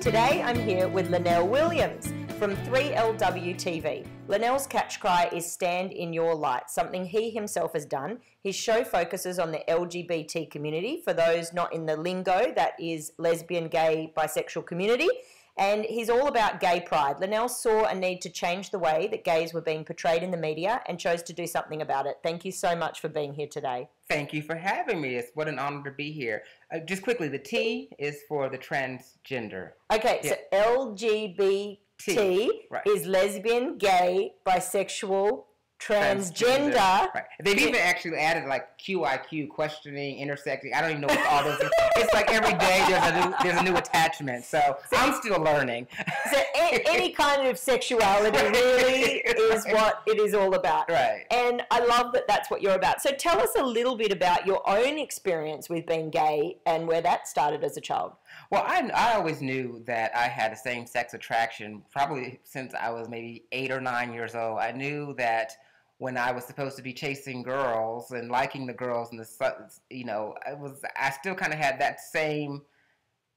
Today I'm here with Lonnell Williams from 3LW TV. Lonnell's catch cry is "Stand in your light," something he himself has done. His show focuses on the LGBT community. For those not in the lingo, that is lesbian, gay, bisexual community. And he's all about gay pride. Lonnell saw a need to change the way that gays were being portrayed in the media and chose to do something about it. Thank you so much for being here today. Thank you for having me. It's what an honor to be here. Just quickly, the T is for the transgender. Okay, yeah. So LGBT right. is lesbian, gay, bisexual, transgender. Right. They've even actually added like QIQ, questioning, intersecting. I don't even know what all those things. It's like every day there's a new attachment. So I'm still learning. So any kind of sexuality really is what it is all about. Right. And I love that that's what you're about. So tell us a little bit about your own experience with being gay and where that started as a child. Well, I always knew that I had a same-sex attraction probably since I was maybe 8 or 9 years old. I knew that when I was supposed to be chasing girls and liking the girls and I still kind of had that same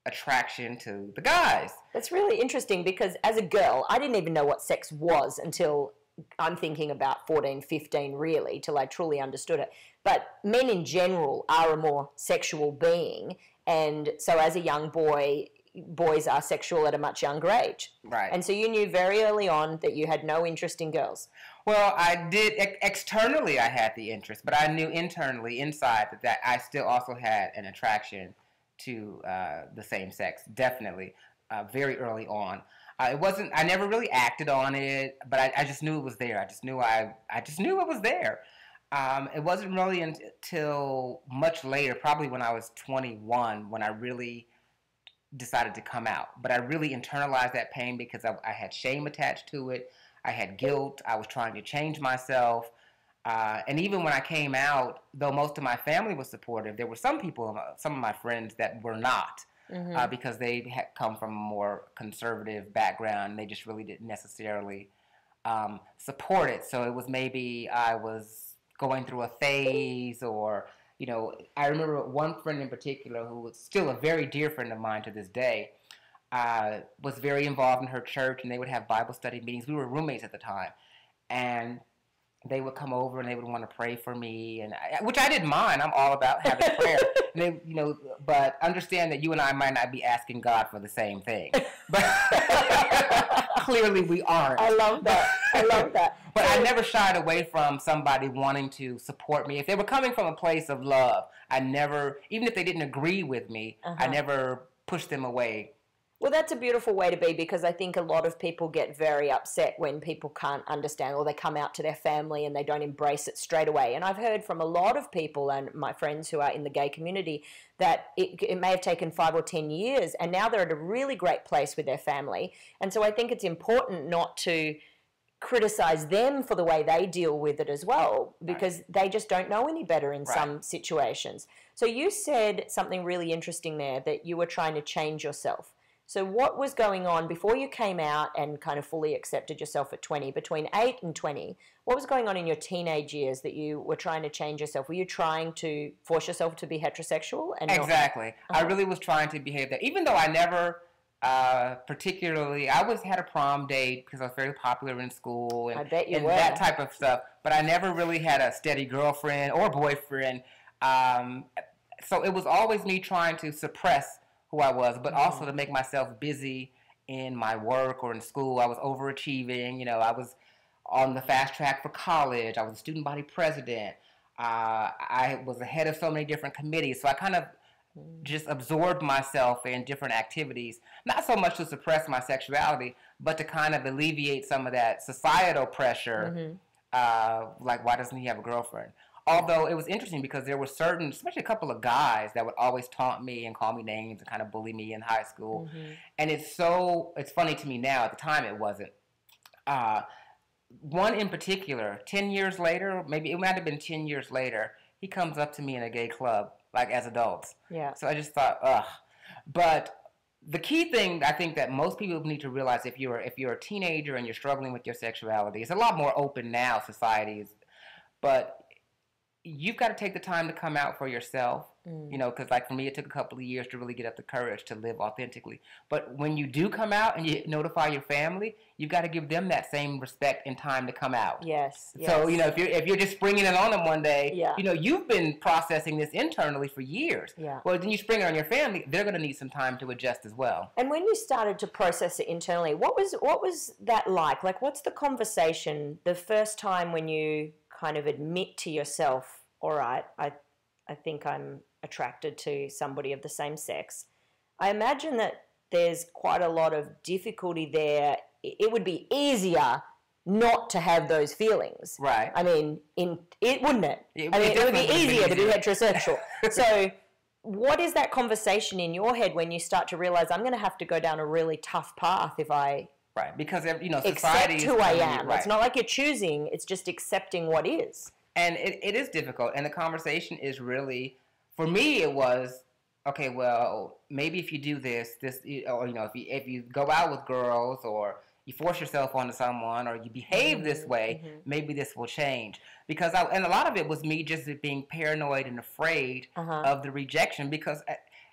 attraction to the guys. That's really interesting because as a girl, I didn't even know what sex was until I'm thinking about 14, 15 really, till I truly understood it. But men in general are a more sexual being, and so as a young boy, boys are sexual at a much younger age. Right. And so you knew very early on that you had no interest in girls. Well, I did. Externally, I had the interest, but I knew internally, inside, that I still also had an attraction to the same sex, definitely, very early on. It wasn't. I never really acted on it, but I just knew it was there. I just knew it was there. It wasn't really until much later, probably when I was 21, when I really decided to come out. But I really internalized that pain because I had shame attached to it. I had guilt. I was trying to change myself. And even when I came out, though most of my family was supportive, there were some people, some of my friends that were not, because they had come from a more conservative background. They just really didn't necessarily support it. So it was maybe I was going through a phase, or, I remember one friend in particular who was still a very dear friend of mine to this day, was very involved in her church, and they would have Bible study meetings. We were roommates at the time, and they would come over and they would want to pray for me, and which I didn't mind. I'm all about having prayer. And they, but understand that you and I might not be asking God for the same thing. But clearly we aren't. I love that. I love that. But I never shied away from somebody wanting to support me. If they were coming from a place of love, I never, even if they didn't agree with me, I never pushed them away. Well, that's a beautiful way to be, because I think a lot of people get very upset when people can't understand, or they come out to their family and they don't embrace it straight away. And I've heard from a lot of people and my friends who are in the gay community that it may have taken 5 or 10 years, and now they're at a really great place with their family. And so I think it's important not to criticize them for the way they deal with it as well, because they just don't know any better in some situations. So you said something really interesting there, that you were trying to change yourself. So what was going on before you came out and kind of fully accepted yourself at 20, between 8 and 20? What was going on in your teenage years that you were trying to change yourself? Were you trying to force yourself to be heterosexual? And exactly. I really was trying to behave that, even though I never particularly, I always had a prom date because I was very popular in school and, I bet you and were. that type of stuff. But I never really had a steady girlfriend or boyfriend. So it was always me trying to suppress who I was, but also to make myself busy in my work or in school. I was overachieving. I was on the fast track for college. I was a student body president. I was the head of so many different committees. So I kind of just absorbed myself in different activities, not so much to suppress my sexuality, but to kind of alleviate some of that societal pressure, like, why doesn't he have a girlfriend? Although it was interesting because there were certain, especially a couple of guys that would always taunt me and call me names and kind of bully me in high school. And it's funny to me now. At the time it wasn't. One in particular, 10 years later, maybe it might have been 10 years later, he comes up to me in a gay club, like as adults. Yeah. So I just thought, ugh. But the key thing I think that most people need to realize, if you're a teenager and you're struggling with your sexuality, it's a lot more open now, society is, but you've got to take the time to come out for yourself. You know, because like for me, it took a couple of years to really get up the courage to live authentically. But when you do come out and you notify your family, you've got to give them that same respect and time to come out. Yes. So, you know, if you're just springing it on them one day, Yeah. you know, you've been processing this internally for years. Yeah. Well, then you spring it on your family, they're going to need some time to adjust as well. And when you started to process it internally, what was that like? Like, what's the conversation the first time when you kind of admit to yourself, all right, I think I'm attracted to somebody of the same sex? I imagine that there's quite a lot of difficulty there. It would be easier not to have those feelings. Right. I mean, wouldn't it? It would be would be easier to be easier. heterosexual. So what is that conversation in your head when you start to realize I'm going to have to go down a really tough path if I Right, because, you know, society accept is who I telling you- am? right. It's not like you're choosing, it's just accepting what is. And it is difficult. And the conversation is really, for me, it was, okay, well, maybe if you do this, or, you know, if you go out with girls or you force yourself onto someone or you behave this way, maybe this will change. Because and a lot of it was me just being paranoid and afraid of the rejection, because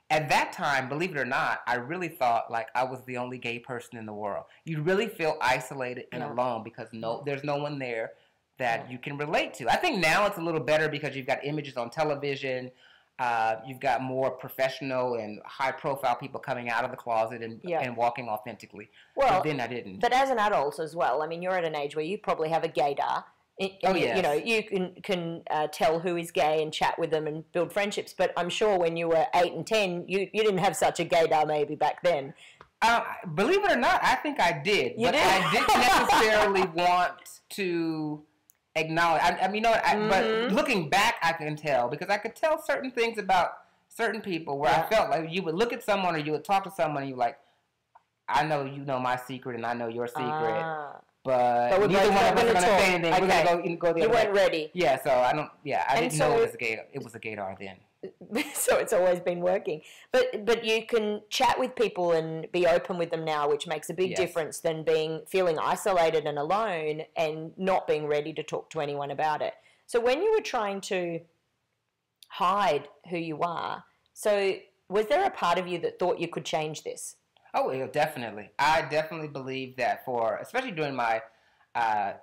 at that time, believe it or not, I really thought like I was the only gay person in the world. You really feel isolated and alone because there's no one there that you can relate to. I think now it's a little better because you've got images on television. You've got more professional and high-profile people coming out of the closet and walking authentically. Well, but then I didn't. But as an adult as well, I mean, you're at an age where you probably have a gaydar. Oh, yes. You know, you can tell who is gay and chat with them and build friendships. But I'm sure when you were 8 and 10, you didn't have such a gaydar maybe back then. Believe it or not, I think I did. You but did? I didn't necessarily want to acknowledge. I mean, you know, but looking back, I can tell because I could tell certain things about certain people where I felt like you would look at someone or you would talk to someone and you're like, I know you know my secret and I know your secret, but we're neither both one of not us are gonna going to talk. say anything. Okay. We're going to go the You other way. weren't ready. Yeah, so I didn't know it was a gaydar then. So it's always been working. But you can chat with people and be open with them now, which makes a big difference than feeling isolated and alone and not being ready to talk to anyone about it. So when you were trying to hide who you are, so was there a part of you that thought you could change this? Oh, yeah, definitely. I definitely believe that especially during my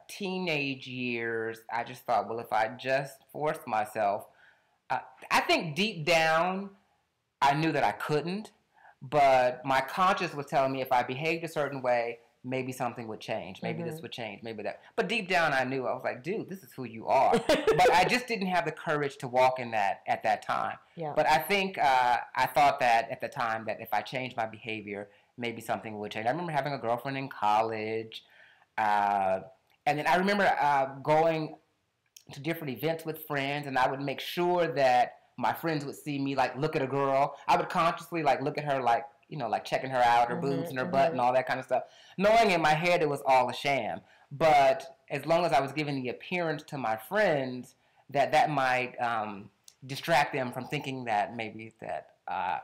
teenage years, I just thought, well, if I just forced myself, I think deep down, I knew that I couldn't, but my conscience was telling me if I behaved a certain way, maybe something would change. Maybe this would change. Maybe that. But deep down, I knew. I was like, dude, this is who you are. But I just didn't have the courage to walk in that at that time. Yeah. But I think I thought that at the time that if I changed my behavior, maybe something would change. I remember having a girlfriend in college. And then I remember going to different events with friends, and I would make sure that my friends would see me, like, look at a girl. I would consciously, like, look at her, like, you know, like checking her out, her boobs and her butt and all that kind of stuff, knowing in my head it was all a sham. But as long as I was giving the appearance to my friends, that might distract them from thinking that maybe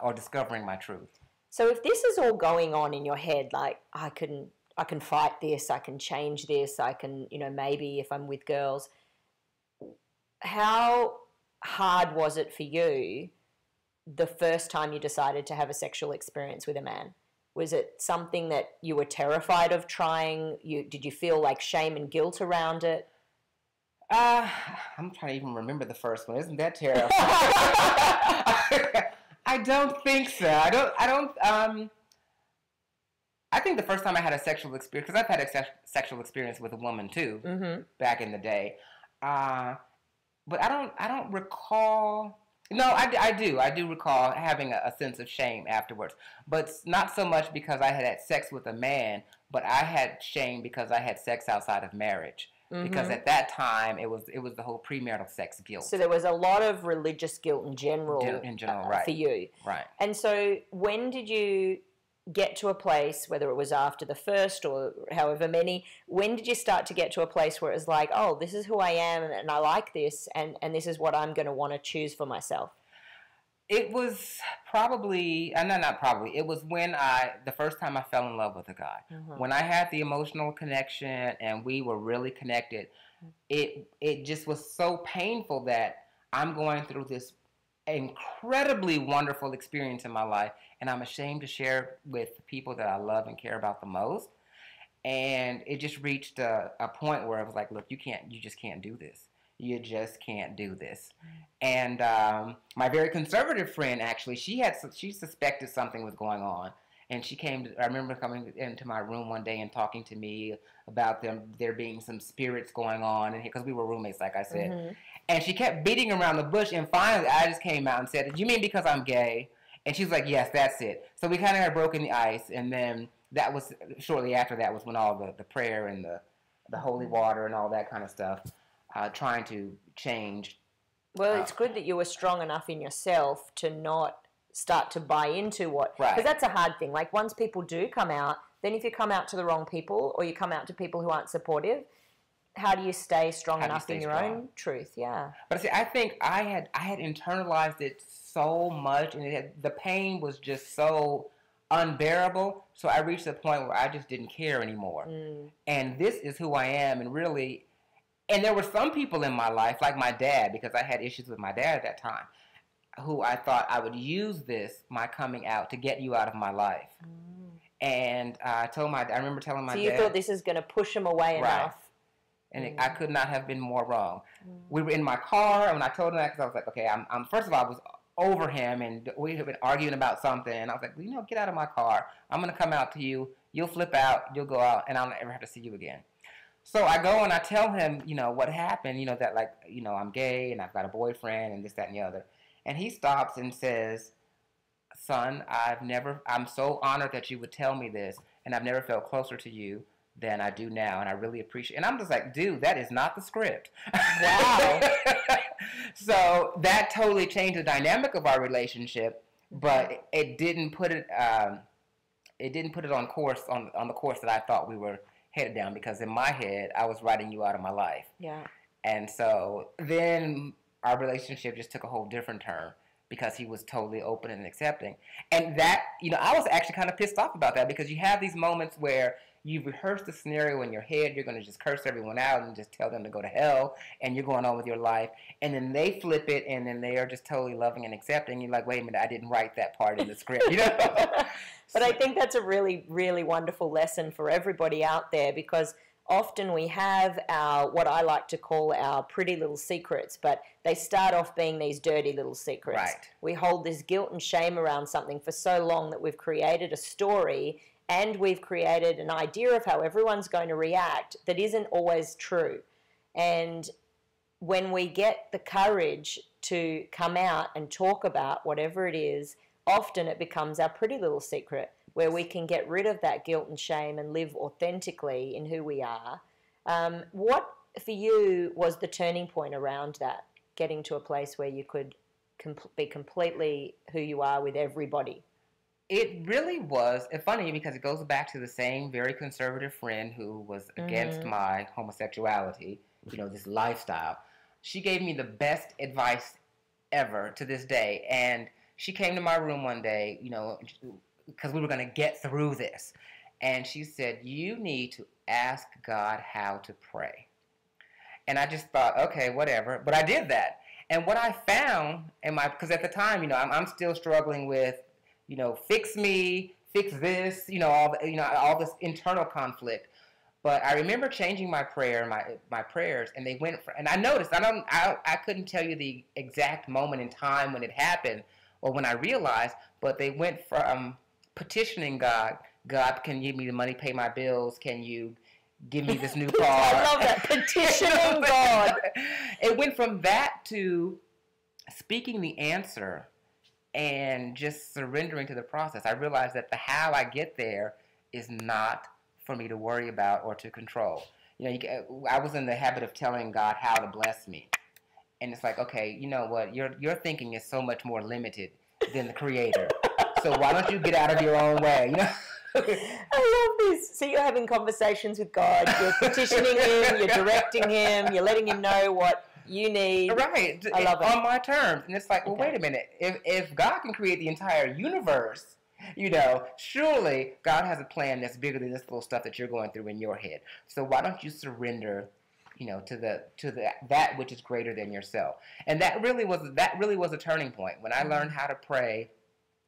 or discovering my truth. So if this is all going on in your head, like, I can fight this, I can change this, I can, you know, maybe if I'm with girls, how hard was it for you the first time you decided to have a sexual experience with a man? Was it something that you were terrified of trying? Did you feel like shame and guilt around it? I'm trying to even remember the first one. Isn't that terrible? I don't think so. I think the first time I had a sexual experience, because I've had a sexual experience with a woman too, back in the day. But I don't recall. No, I do. I do recall having a sense of shame afterwards. But not so much because I had sex with a man, but I had shame because I had sex outside of marriage. Because at that time, it was the whole premarital sex guilt. So there was a lot of religious guilt in general, right. for you. Right. And so when did you get to a place, whether it was after the first or however many, when did you start to get to a place where it was like, oh, this is who I am and I like this and this is what I'm going to want to choose for myself? It was probably, not probably, it was when the first time I fell in love with a guy. When I had the emotional connection and we were really connected, it just was so painful that I'm going through this incredibly wonderful experience in my life, and I'm ashamed to share with the people that I love and care about the most. And it just reached a point where I was like, look, you just can't do this. You just can't do this. And my very conservative friend, actually, she suspected something was going on. And I remember coming into my room one day and talking to me about there being some spirits going on, and because we were roommates, like I said. Mm-hmm. And she kept beating around the bush, and finally I just came out and said, you mean because I'm gay? And she's like, yes, that's it. So we kind of had broken the ice, and then that was shortly after that was when all the prayer and the holy water and all that kind of stuff, trying to change. Well, it's good that you were strong enough in yourself to not start to buy into what, because that's a hard thing. Like once people do come out, then if you come out to the wrong people or you come out to people who aren't supportive, how do you stay strong enough in your own truth? Yeah. But see, I think I had internalized it so much, and the pain was just so unbearable. So I reached a point where I just didn't care anymore. And this is who I am, and really, and there were some people in my life, like my dad, because I had issues with my dad at that time, who I thought I would use my coming out to get you out of my life. And I remember telling my dad. So you thought this is going to push him away enough. And I could not have been more wrong. We were in my car, and I told him that because I was like, okay, I'm first of all, I was over him, and we had been arguing about something, and I was like, get out of my car. I'm going to come out to you. You'll flip out. You'll go out, and I'll never have to see you again. So I go and I tell him, what happened, that I'm gay, and I've got a boyfriend, and this, that, and the other. And he stops and says, son, I'm so honored that you would tell me this, and I've never felt closer to you than I do now, and I really appreciate it. And I'm just like, dude, that is not the script. Wow. So that totally changed the dynamic of our relationship, but it didn't put it on the course that I thought we were headed down, because in my head, I was writing you out of my life. Yeah. And so then our relationship just took a whole different turn, because he was totally open and accepting. And that, I was actually kind of pissed off about that, because you have these moments where you've rehearsed the scenario in your head, you're going to just curse everyone out and just tell them to go to hell, and you're going on with your life, and then they flip it, and then they are just totally loving and accepting. You're like, wait a minute, I didn't write that part in the script, But I think that's a really, really wonderful lesson for everybody out there, because often we have what I like to call our pretty little secrets, but they start off being these dirty little secrets. Right. We hold this guilt and shame around something for so long that we've created a story, and we've created an idea of how everyone's going to react that isn't always true. And when we get the courage to come out and talk about whatever it is, often it becomes our pretty little secret, where we can get rid of that guilt and shame and live authentically in who we are. What, for you, was the turning point around that, getting to a place where you could be completely who you are with everybody? It really was. It's funny because it goes back to the same very conservative friend who was against my homosexuality, this lifestyle. She gave me the best advice ever to this day. And she came to my room one day, because we were going to get through this. And she said, you need to ask God how to pray. And I just thought, okay, whatever. But I did that. And what I found because at the time, I'm still struggling with, fix me, fix this, all this internal conflict. But I remember changing my prayers, and they went and I noticed, I couldn't tell you the exact moment in time when it happened or when I realized, but they went from petitioning God, can you give me the money, pay my bills, can you give me this new car? I love that, petitioning God. It went from that to speaking the answer and just surrendering to the process. I realized that the how I get there is not for me to worry about or to control. I was in the habit of telling God how to bless me. And it's like, okay, you know what? Your thinking is so much more limited than the Creator. So why don't you get out of your own way? I love this. So you're having conversations with God. You're petitioning Him. You're directing Him. You're letting Him know what you need. Right. I love it. On my terms. And it's like, well, wait a minute. If God can create the entire universe, surely God has a plan that's bigger than this little stuff that you're going through in your head. So why don't you surrender to that which is greater than yourself. And that really was a turning point when I learned how to pray.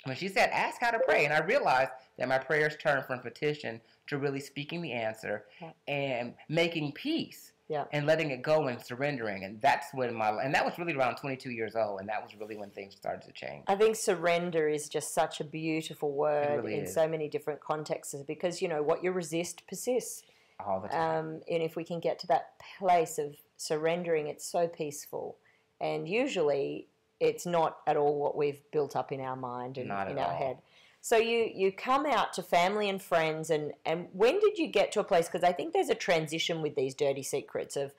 When she said, ask how to pray, and I realized that my prayers turned from petition to really speaking the answer and making peace and letting it go and surrendering. And that's when and that was really around 22 years old, and that was really when things started to change. I think surrender is just such a beautiful word in so many different contexts, because, what you resist persists. All the time. And if we can get to that place of surrendering, it's so peaceful. And usually it's not at all what we've built up in our mind and in our head. So you come out to family and friends, and when did you get to a place, because I think there's a transition with these dirty secrets of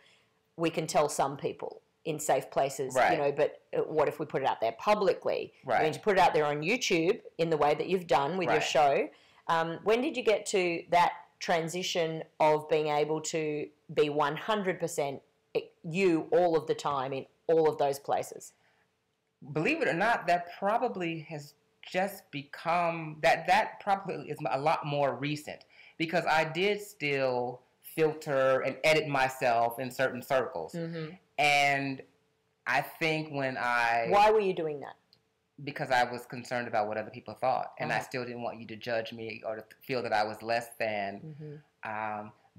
we can tell some people in safe places, but what if we put it out there publicly? Right. I mean, to put it out there on YouTube in the way that you've done with your show. When did you get to that transition of being able to be 100% you all of the time in all of those places? Believe it or not, that probably has just become, that probably is a lot more recent, because I did still filter and edit myself in certain circles. Mm-hmm. And I think Why were you doing that? Because I was concerned about what other people thought, and I still didn't want you to judge me or to feel that I was less than,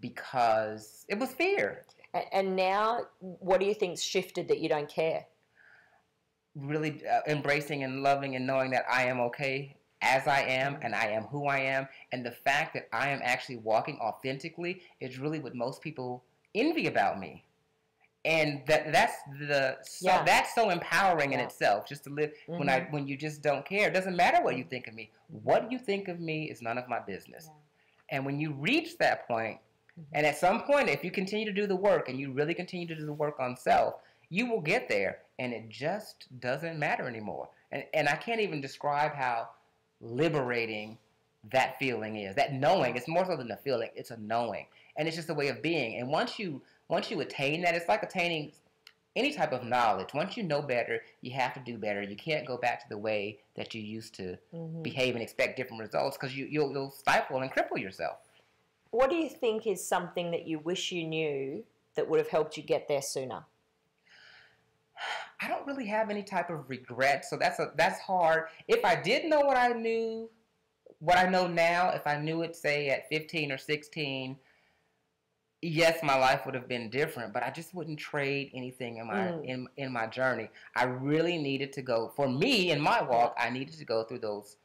because it was fear. And now, what do you think's shifted that you don't care? Really embracing and loving and knowing that I am okay as I am, and I am who I am, and the fact that I am actually walking authentically is really what most people envy about me. And that's so empowering in itself, just to live when you just don't care. It doesn't matter what you think of me. What you think of me is none of my business. Yeah. And when you reach that point, and at some point, if you continue to do the work and you really continue to do the work on self, you will get there, and it just doesn't matter anymore. And I can't even describe how liberating that feeling is. That knowing, it's more so than a feeling, it's a knowing. And it's just a way of being. And once you attain that, it's like attaining any type of knowledge. Once you know better, you have to do better. You can't go back to the way that you used to behave and expect different results, because you'll stifle and cripple yourself. What do you think is something that you wish you knew that would have helped you get there sooner? I don't really have any type of regret, so that's hard. If I did know what I know now, if I knew it, say, at 15 or 16, yes, my life would have been different, but I just wouldn't trade anything in my journey. I really needed to go, for me, in my walk, I needed to go through those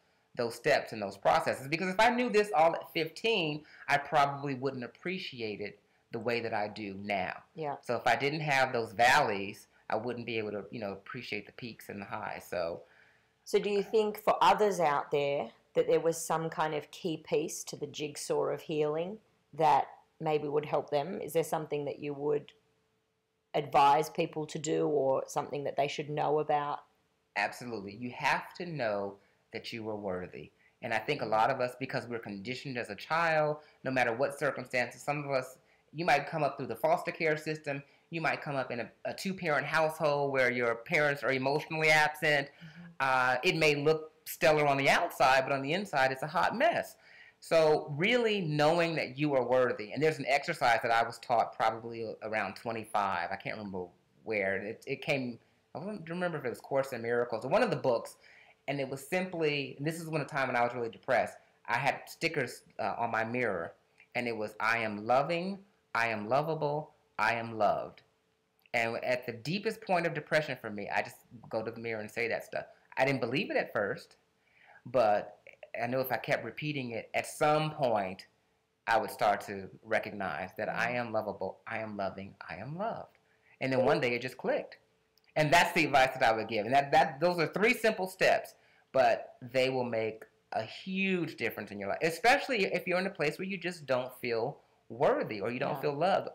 steps and those processes, because if I knew this all at 15, I probably wouldn't appreciate it the way that I do now. Yeah. So if I didn't have those valleys, I wouldn't be able to, appreciate the peaks and the highs. So do you think for others out there that there was some kind of key piece to the jigsaw of healing that maybe would help them? Is there something that you would advise people to do, or something that they should know about? Absolutely. You have to know that you are worthy. And I think a lot of us, because we're conditioned as a child, no matter what circumstances, some of us, you might come up through the foster care system. You might come up in a two-parent household where your parents are emotionally absent. It may look stellar on the outside, but on the inside, it's a hot mess. So really knowing that you are worthy. And there's an exercise that I was taught probably around 25. I can't remember where. It came, I don't remember if it was Course in Miracles or one of the books. And it was simply, and this is a time when I was really depressed. I had stickers on my mirror, and it was, I am loving, I am lovable, I am loved. And at the deepest point of depression for me, I just go to the mirror and say that stuff. I didn't believe it at first, but I know if I kept repeating it, at some point, I would start to recognize that I am lovable, I am loving, I am loved. And then one day it just clicked. And that's the advice that I would give. And those are 3 simple steps, but they will make a huge difference in your life, especially if you're in a place where you just don't feel worthy, or you don't feel loved,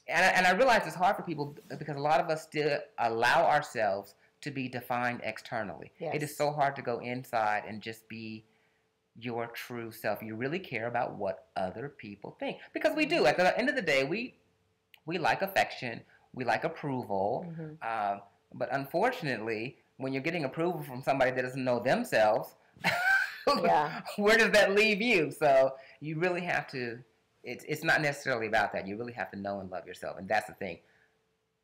and I realize it's hard for people because a lot of us still allow ourselves to be defined externally. Yes. It is so hard to go inside and just be your true self. You really care about what other people think, because we do. At the end of the day, we like affection, we like approval, but unfortunately, when you're getting approval from somebody that doesn't know themselves, where does that leave you? So you really have to it's not necessarily about that. You really have to know and love yourself, and that's the thing.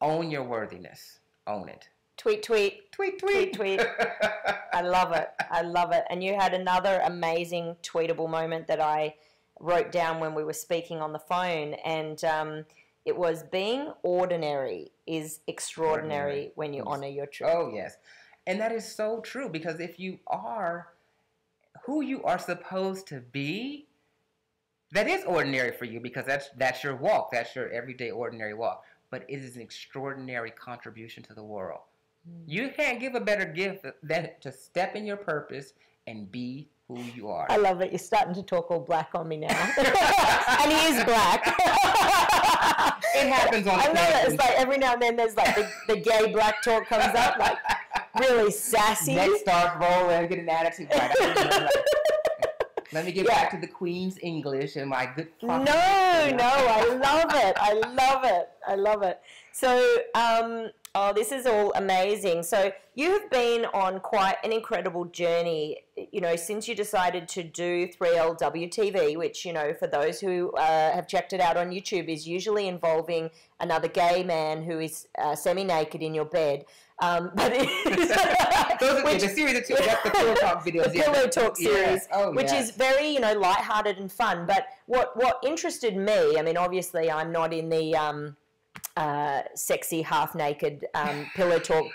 Own your worthiness. Own it. Tweet, tweet. Tweet, tweet. Tweet, tweet. I love it. I love it. And you had another amazing tweetable moment that I wrote down when we were speaking on the phone, and it was being ordinary is extraordinary when you honor your truth. Oh, yes. And that is so true, because if you are who you are supposed to be, that is ordinary for you, because that's your walk. That's your everyday ordinary walk. But it is an extraordinary contribution to the world. You can't give a better gift than to step in your purpose and be who you are. I love it. You're starting to talk all black on me now. And he is black. It happens on the I love it. It's like every now and then there's like the gay black talk comes up, like really sassy. Next starts rolling, get an attitude. Right. Let me get back to the Queen's English and my good proper. No, I love it. I love it. I love it. So, this is all amazing. So you have been on quite an incredible journey, you know, since you decided to do 3LW TV, which, you know, for those who have checked it out on YouTube, is usually involving another gay man who is semi-naked in your bed. But the series of that's the Pillow Talk videos. The Pillow Talk series, yes. which is very, you know, lighthearted and fun. But what interested me, I mean, obviously I'm not in the sexy, half-naked, pillow talk,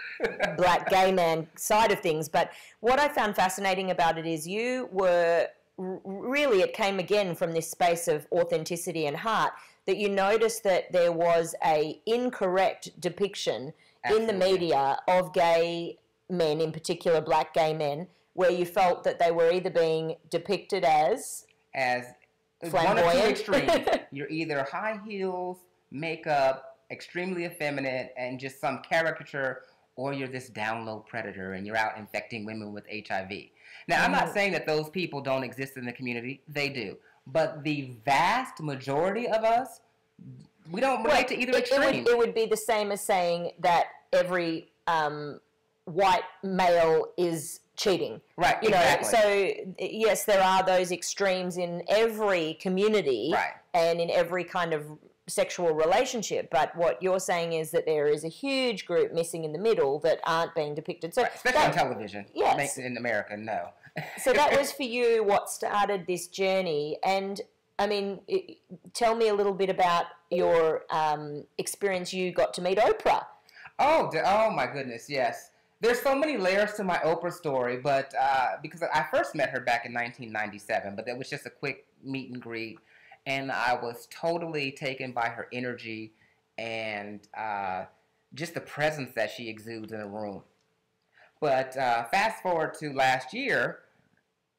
black gay man side of things. But what I found fascinating about it is you were really, it came again from this space of authenticity and heart, that you noticed that there was a incorrect depiction in the media of gay men, in particular black gay men, where you felt that they were either being depicted as one of two extremes. You're either high heels, makeup, extremely effeminate, and just some caricature, or you're this down low predator and you're out infecting women with HIV. Now, I'm not saying that those people don't exist in the community. They do. But the vast majority of us, we don't relate to either extreme. It would be the same as saying that every white male is cheating. Right, you know, exactly. So, yes, there are those extremes in every community, right, and in every kind of sexual relationship, but what you're saying is that there is a huge group missing in the middle that aren't being depicted. So right, especially on television. Yes. In America, no. So that was for you what started this journey. And I mean, tell me a little bit about your experience. You got to meet Oprah. Oh my goodness, yes. There's so many layers to my Oprah story, but because I first met her back in 1997, but that was just a quick meet and greet. And I was totally taken by her energy and just the presence that she exudes in a room. But fast forward to last year,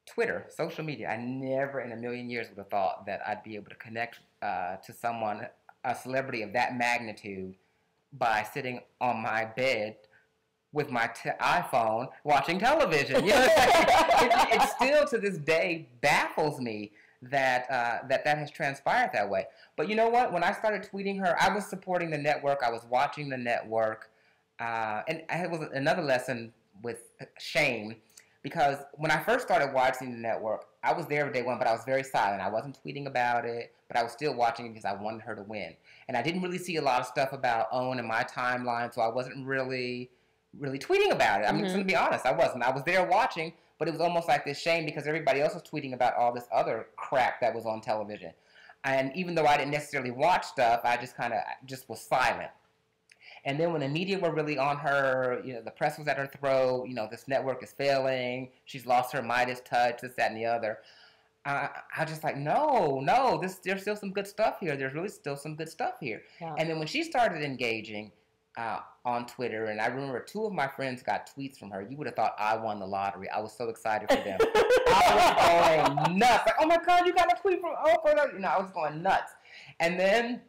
Twitter, social media. I never in a million years would have thought that I'd be able to connect to someone, a celebrity of that magnitude, by sitting on my bed with my iPhone watching television. You know, it still to this day baffles me that has transpired that way. But you know what? When I started tweeting her, I was supporting the network. I was watching the network. And it was another lesson with shame, because when I first started watching the network, I was there day one, but I was very silent. I wasn't tweeting about it, but I was still watching it because I wanted her to win. And I didn't really see a lot of stuff about Owen in my timeline, so I wasn't really tweeting about it. I'm just going to be honest. I wasn't. I was there watching, but it was almost like this shame because everybody else was tweeting about all this other crap that was on television. And even though I didn't necessarily watch stuff, I just kind of just was silent. And then when the media were really on her, you know, the press was at her throat, you know, this network is failing, she's lost her Midas touch, this, that, and the other. I just like, no, there's still some good stuff here. There's really still some good stuff here. Yeah. And then when she started engaging on Twitter, and I remember 2 of my friends got tweets from her, you would have thought I won the lottery. I was so excited for them. I was going nuts. Like, oh my God, you got a tweet from Oprah. You know, I was going nuts. And then,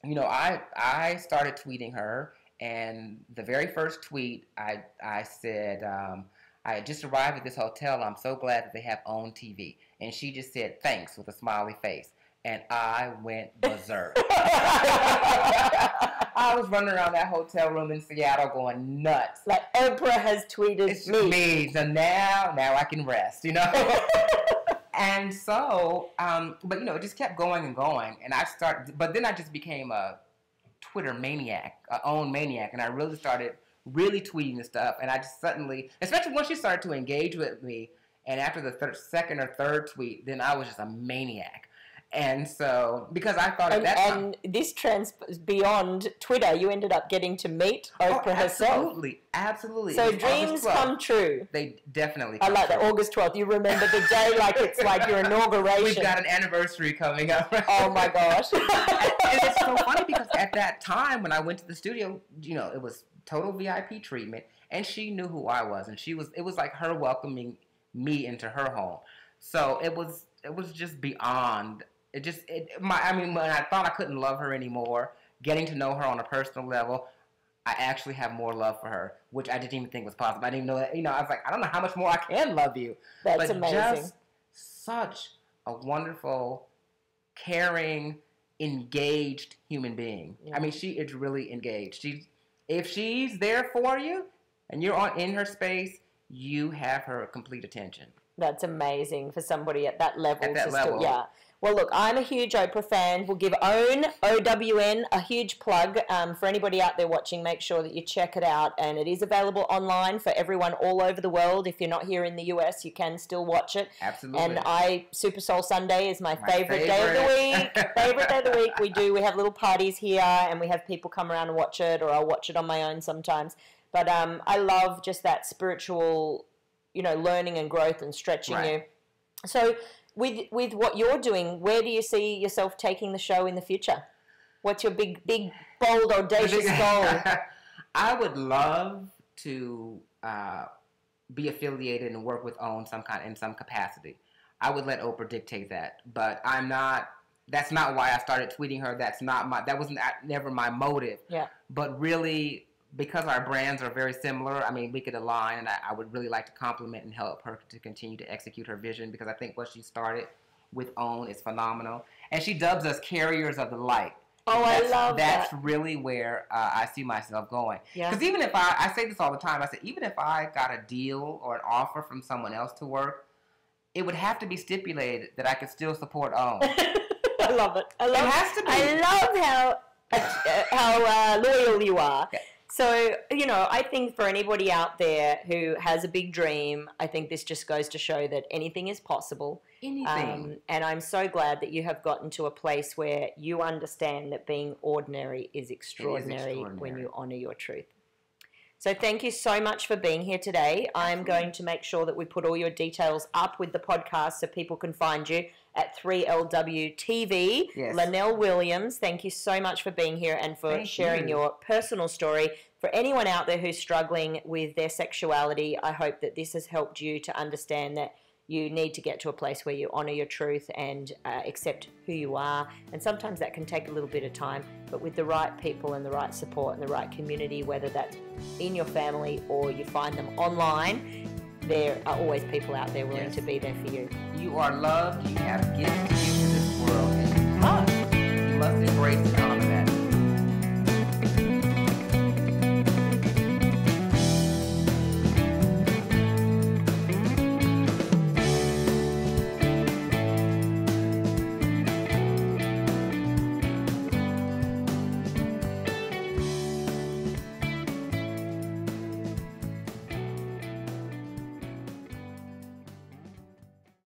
you know, I started tweeting her, and the very first tweet, I said, I had just arrived at this hotel. I'm so glad that they have OWN TV. And she just said, thanks, with a smiley face. And I went berserk. I was running around that hotel room in Seattle going nuts. Like, Oprah has tweeted it's me. So now I can rest, you know? And so, but it just kept going and going. And but then I just became a Twitter maniac, a own maniac. And I really started tweeting this stuff. And I just suddenly, especially once she started to engage with me, and after the second or third tweet, then I was just a maniac. And so, because I thought and this beyond Twitter, you ended up getting to meet Oprah herself. Absolutely. So dreams come true. They definitely come true. I like that, August 12th. You remember the day like it's like your inauguration. We've got an anniversary coming up. Oh my gosh. And it's so funny because at that time when I went to the studio, it was total VIP treatment, and she knew who I was, and it was like her welcoming me into her home. So it was just beyond. When I thought I couldn't love her anymore, getting to know her on a personal level, I actually have more love for her, which I didn't even think was possible. I didn't know that. I was like, I don't know how much more I can love you. That's amazing. Just such a wonderful, caring, engaged human being. Yeah. I mean, she is really engaged. If she's there for you and you're in her space, you have her complete attention. That's amazing for somebody at that level. Level. Yeah. Well, look, I'm a huge Oprah fan. We'll give OWN a huge plug. For anybody out there watching, make sure that you check it out. And it is available online for everyone all over the world. If you're not here in the US, you can still watch it. Absolutely. And Super Soul Sunday is my favorite day of the week. Favorite day of the week. We have little parties here, and we have people come around and watch it, or I'll watch it on my own sometimes. But I love just that spiritual, learning and growth and stretching you. So with what you're doing, where do you see yourself taking the show in the future? What's your big, bold, audacious goal? I would love to be affiliated and work with OWN in some capacity. I would let Oprah dictate that, but I'm not. That's not why I started tweeting her. That was never my motive. Yeah. But really, because our brands are very similar, I mean, we could align, and I would really like to compliment and help her to continue to execute her vision, because I think what she started with OWN is phenomenal. And she dubs us carriers of the light. Oh, I love that. That's really where I see myself going. Yeah. Because even if I say this all the time, I say, even if I got a deal or an offer from someone else to work, it would have to be stipulated that I could still support OWN. I love it. It has to be. I love how loyal you are. Okay. So, I think for anybody out there who has a big dream, I think this just goes to show that anything is possible. Anything. And I'm so glad that you have gotten to a place where you understand that being ordinary is extraordinary when you honor your truth. So thank you so much for being here today. I'm going to make sure that we put all your details up with the podcast so people can find you at 3LW TV. Yes. Lonnell Williams, thank you so much for being here and for sharing your personal story. For anyone out there who's struggling with their sexuality, I hope that this has helped you to understand that you need to get to a place where you honor your truth and accept who you are. And sometimes that can take a little bit of time, but with the right people and the right support and the right community, whether that's in your family or you find them online, there are always people out there willing to be there for you. You are loved. You have gifts to give to this world.